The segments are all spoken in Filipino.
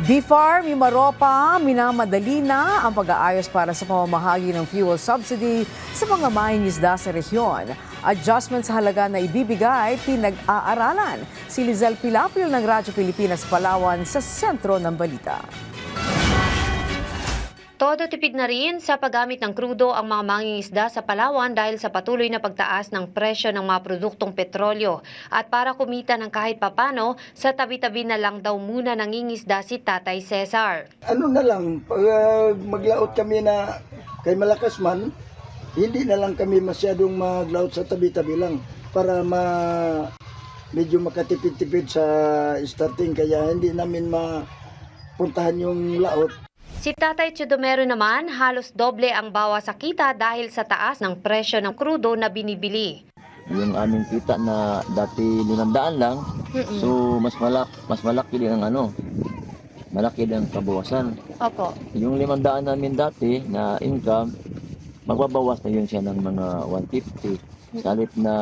BFAR, Mimaropa, minamadali na ang pag-aayos para sa pamamahagi ng fuel subsidy sa mga mangingisda sa rehiyon. Adjustment sa halaga na ibibigay, pinag-aaralan. Si Lizelle Pilapil ng Radyo Pilipinas, Palawan sa sentro ng balita. Todo tipid na rin sa paggamit ng krudo ang mga mangingisda sa Palawan dahil sa patuloy na pagtaas ng presyo ng mga produktong petrolyo. At para kumita ng kahit papano, sa tabi-tabi na lang daw muna nangingisda si Tatay Cesar. Ano na lang, pag maglaot kami na kay malakas man, hindi na lang kami masyadong maglaot sa tabi-tabi lang para medyo makatipid-tipid sa starting, kaya hindi namin mapuntahan yung laot. Si Tatay Chidomero naman, halos doble ang bawas sa kita dahil sa taas ng presyo ng krudo na binibili. Yung aming kita na dati 500 lang, so mas malaki din ang malaki din ang kabawasan. Opo. Yung 500 namin dati na income, magbabawas na yun siya ng mga 150. Salit na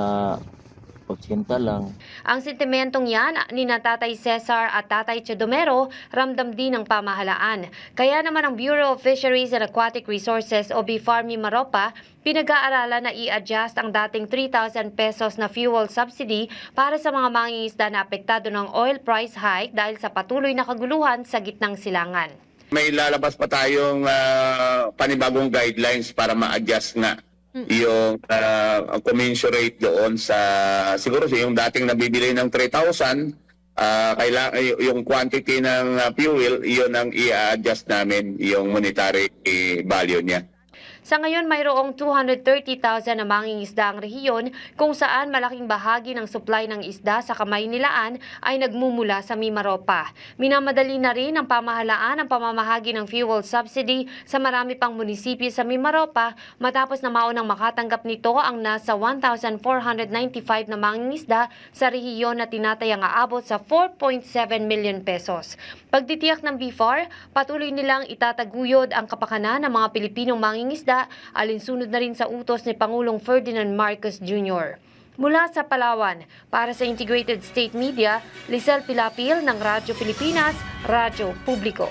80 lang. Ang sentimentong yan ni na Tatay Cesar at Tatay Chidomero ramdam din ng pamahalaan. Kaya naman ang Bureau of Fisheries and Aquatic Resources o BFAR Mimaropa pinag-aaralan na i-adjust ang dating 3,000 pesos na fuel subsidy para sa mga mangingisda na apektado ng oil price hike dahil sa patuloy na kaguluhan sa gitnang silangan. May lalabas pa tayong panibagong guidelines para ma-adjust nga yung commensurate doon sa siguro yung dating nabibili ng 3,000, yung quantity ng fuel, iyon ang i-adjust namin yung monetary value niya. Sa ngayon, mayroong 230,000 na mangingisda ang rehiyon kung saan malaking bahagi ng supply ng isda sa Kamaynilaan ay nagmumula sa Mimaropa. Minamadali na rin ang pamahalaan ang pamamahagi ng fuel subsidy sa marami pang munisipyo sa Mimaropa matapos na maunang makatanggap nito ang nasa 1,495 na mangingisda sa rehiyon na tinatayang aabot sa 4.7 million pesos. Pagtitiyak ng BFAR, patuloy nilang itataguyod ang kapakanan ng mga Pilipinong mangingisda alinsunod na rin sa utos ni Pangulong Ferdinand Marcos Jr. Mula sa Palawan, para sa Integrated State Media, Lizelle Pilapil ng Radyo Pilipinas, Radyo Publiko.